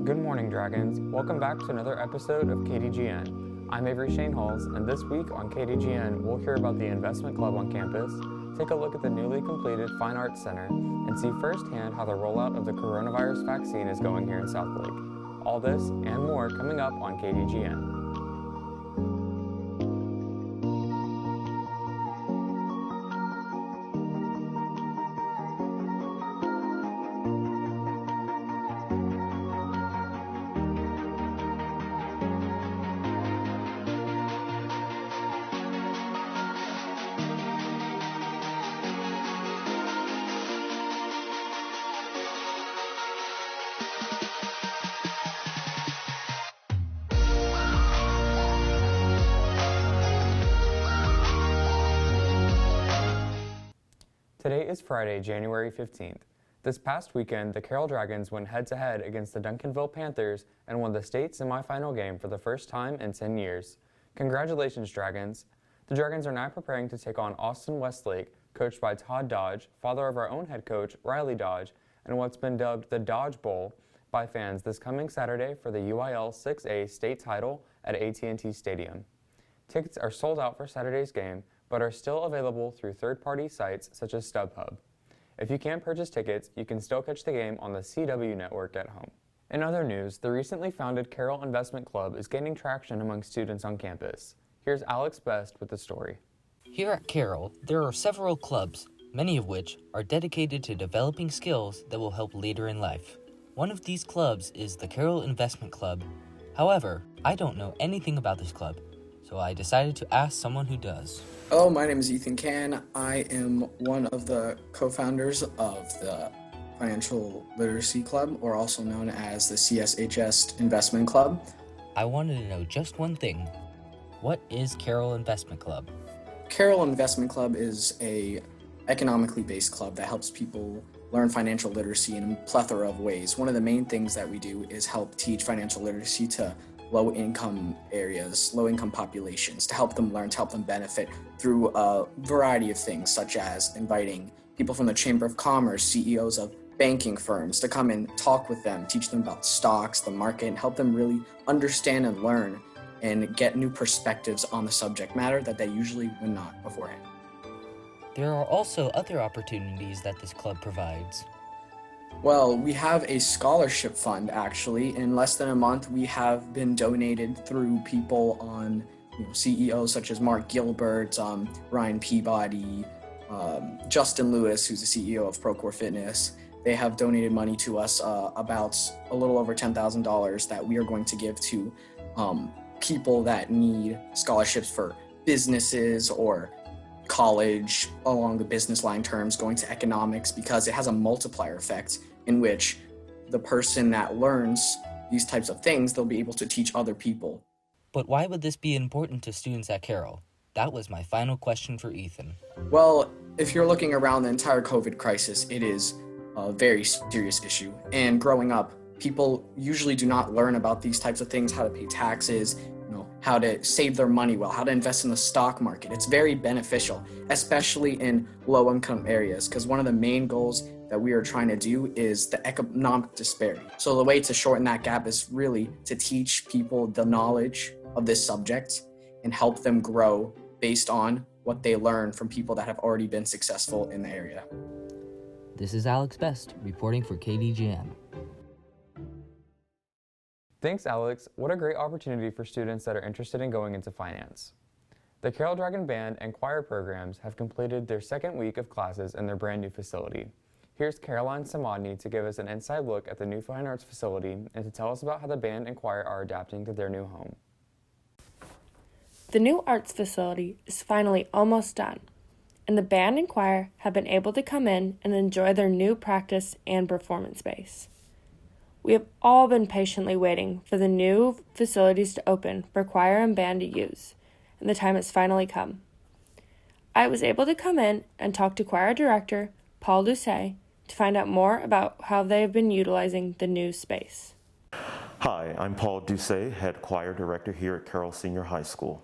Good morning, Dragons. Welcome back to another episode of Kdgn. I'm Avery Shanehalls, and this week on Kdgn, we'll hear about the investment club on campus, take a look at the newly completed Fine Arts Center, and see firsthand how the rollout of the coronavirus vaccine is going here in Southlake. All this and more coming up on Kdgn. Today is Friday, January 15th. This past weekend, the Carroll Dragons went head-to-head against the Duncanville Panthers and won the state semifinal game for the first time in 10 years. Congratulations, Dragons! The Dragons are now preparing to take on Austin Westlake, coached by Todd Dodge, father of our own head coach, Riley Dodge, and what's been dubbed the Dodge Bowl by fans this coming Saturday for the UIL 6A state title at AT&T Stadium. Tickets are sold out for Saturday's game, but are still available through third-party sites such as StubHub. If you can't purchase tickets, you can still catch the game on the CW network at home. In other news, the recently founded Carroll Investment Club is gaining traction among students on campus. Here's Alex Best with the story. Here at Carroll, there are several clubs, many of which are dedicated to developing skills that will help later in life. One of these clubs is the Carroll Investment Club. However, I don't know anything about this club, so I decided to ask someone who does. Hello, my name is Kdgn. I am one of the co-founders of the Financial Literacy Club, or also known as the CSHS Investment Club. I wanted to know just one thing. What is Carroll Investment Club? Carroll Investment Club is a economically based club that helps people learn financial literacy in a plethora of ways. One of the main things that we do is help teach financial literacy to low-income areas, low-income populations, to help them learn, to help them benefit through a variety of things, such as inviting people from the Chamber of Commerce, CEOs of banking firms to come and talk with them, teach them about stocks, the market, and help them really understand and learn and get new perspectives on the subject matter that they usually would not beforehand. There are also other opportunities that this club provides. Well, we have a scholarship fund, actually. In less than a month, we have been donated through people on CEOs such as Mark Gilbert, Ryan Peabody, Justin Lewis, who's the CEO of Procore Fitness. They have donated money to us, about a little over $10,000 that we are going to give to people that need scholarships for businesses or college along the business line terms, going to economics, because it has a multiplier effect in which the person that learns these types of things, they'll be able to teach other people. But why would this be important to students at Carroll? That was my final question for Ethan. Well, if you're looking around the entire COVID crisis, it is a very serious issue. And growing up, people usually do not learn about these types of things, how to pay taxes, how to save their money well, how to invest in the stock market. It's very beneficial, especially in low-income areas, because one of the main goals that we are trying to do is the economic disparity. So the way to shorten that gap is really to teach people the knowledge of this subject and help them grow based on what they learn from people that have already been successful in the area. This is Alex Best, reporting for Kdgn. Thanks, Alex. What a great opportunity for students that are interested in going into finance. The Carroll Dragon Band and Choir programs have completed their second week of classes in their brand new facility. Here's Caroline Samadny to give us an inside look at the new Fine Arts facility and to tell us about how the band and choir are adapting to their new home. The new arts facility is finally almost done, and the band and choir have been able to come in and enjoy their new practice and performance space. We have all been patiently waiting for the new facilities to open for choir and band to use, and the time has finally come. I was able to come in and talk to choir director Paul Doucet to find out more about how they have been utilizing the new space. Hi, I'm Paul Doucet, head choir director here at Carroll Senior High School.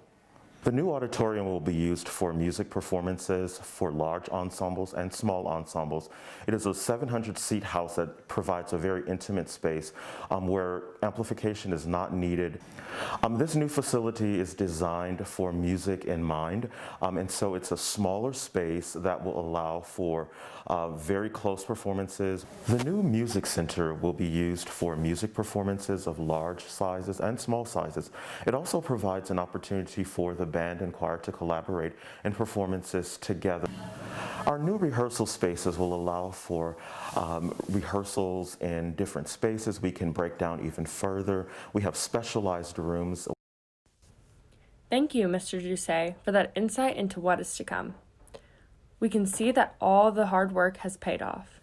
The new auditorium will be used for music performances for large ensembles and small ensembles. It is a 700-seat house that provides a very intimate space where amplification is not needed. This new facility is designed for music in mind, and so it's a smaller space that will allow for very close performances. The new music center will be used for music performances of large sizes and small sizes. It also provides an opportunity for the band and choir to collaborate in performances together. Our new rehearsal spaces will allow for rehearsals in different spaces. We can break down even further. We have specialized rooms. Thank you, Mr. Doucet, for that insight into what is to come. We can see that all the hard work has paid off.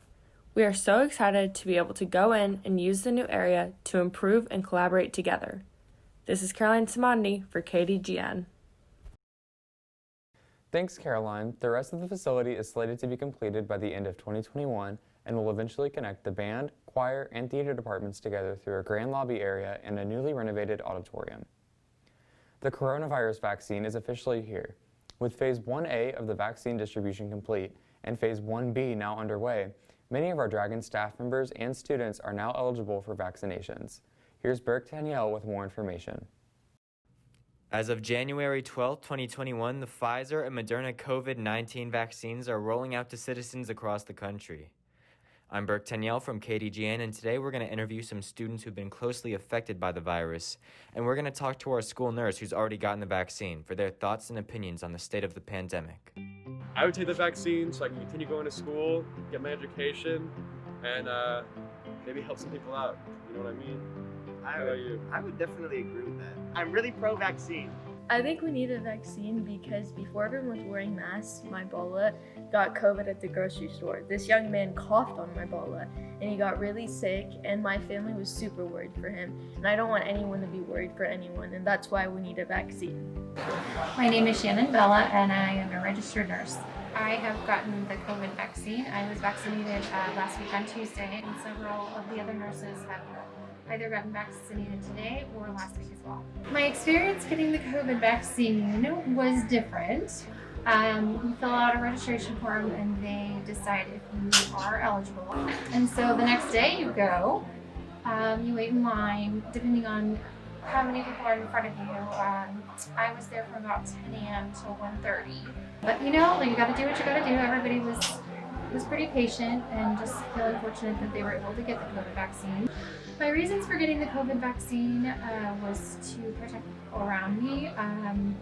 We are so excited to be able to go in and use the new area to improve and collaborate together. This is Caroline Simodny for Kdgn. Thanks, Caroline. The rest of the facility is slated to be completed by the end of 2021 and will eventually connect the band, choir, and theater departments together through a grand lobby area and a newly renovated auditorium. The coronavirus vaccine is officially here. With Phase 1A of the vaccine distribution complete and Phase 1B now underway, many of our Dragon staff members and students are now eligible for vaccinations. Here's Burke Danielle with more information. As of January 12, 2021, the Pfizer and Moderna COVID-19 vaccines are rolling out to citizens across the country. I'm Burke Danielle from Kdgn, and today we're going to interview some students who've been closely affected by the virus, and we're going to talk to our school nurse who's already gotten the vaccine for their thoughts and opinions on the state of the pandemic. I would take the vaccine so I can continue going to school, get my education, and maybe help some people out. You know what I mean? I would definitely agree with that. I'm really pro-vaccine. I think we need a vaccine because before everyone was wearing masks, my Bola got COVID at the grocery store. This young man coughed on my Bola and he got really sick, and my family was super worried for him. And I don't want anyone to be worried for anyone, and that's why we need a vaccine. My name is Shannon Bella and I am a registered nurse. I have gotten the COVID vaccine. I was vaccinated last week on Tuesday, and several of the other nurses have either gotten vaccinated today or last week as well. My experience getting the COVID vaccine was different. You fill out a registration form and they decide if you are eligible. And so the next day you go, you wait in line, depending on how many people are in front of you. I was there from about 10 a.m. till 1:30. But you know, you gotta do what you gotta do. Everybody was pretty patient and just feeling fortunate that they were able to get the COVID vaccine. My reasons for getting the COVID vaccine was to protect people around me. I'm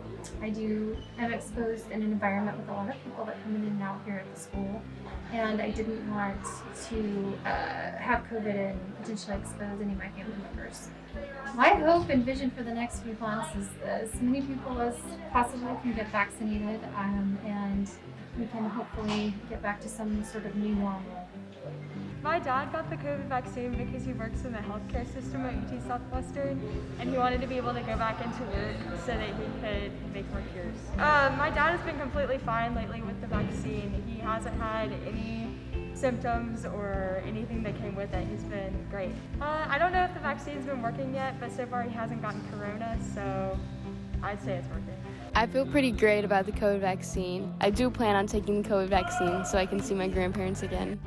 exposed in an environment with a lot of people that come in and out here at the school, and I didn't want to have COVID and potentially expose any of my family members. My hope and vision for the next few months is as many people as possible can get vaccinated, and we can hopefully get back to some sort of new normal. My dad got the COVID vaccine because he works in the healthcare system at UT Southwestern, and he wanted to be able to go back into work so that he could make more cures. My dad has been completely fine lately with the vaccine. He hasn't had any symptoms or anything that came with it. He's been great. I don't know if the vaccine's been working yet, but so far he hasn't gotten corona, so I'd say it's working. I feel pretty great about the COVID vaccine. I do plan on taking the COVID vaccine so I can see my grandparents again.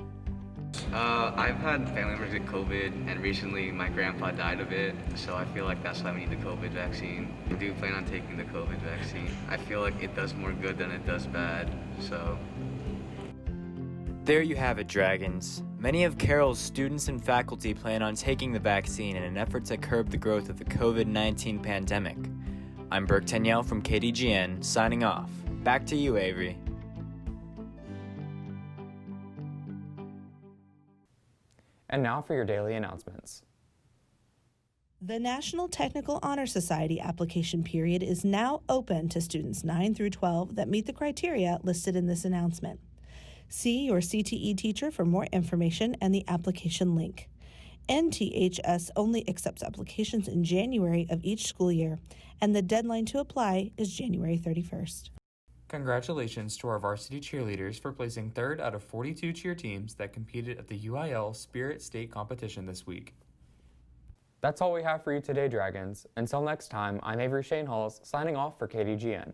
I've had family members get COVID, and recently my grandpa died of it, so I feel like that's why we need the COVID vaccine. I do plan on taking the COVID vaccine. I feel like it does more good than it does bad, so. There you have it, Dragons. Many of Carroll's students and faculty plan on taking the vaccine in an effort to curb the growth of the COVID-19 pandemic. I'm Burke Danielle from Kdgn, signing off. Back to you, Avery. And now for your daily announcements. The National Technical Honor Society application period is now open to students 9 through 12 that meet the criteria listed in this announcement. See your CTE teacher for more information and the application link. NTHS only accepts applications in January of each school year, and the deadline to apply is January 31st. Congratulations to our varsity cheerleaders for placing third out of 42 cheer teams that competed at the UIL Spirit State Competition this week. That's all we have for you today, Dragons. Until next time, I'm Avery Shanehalls, signing off for KDGN.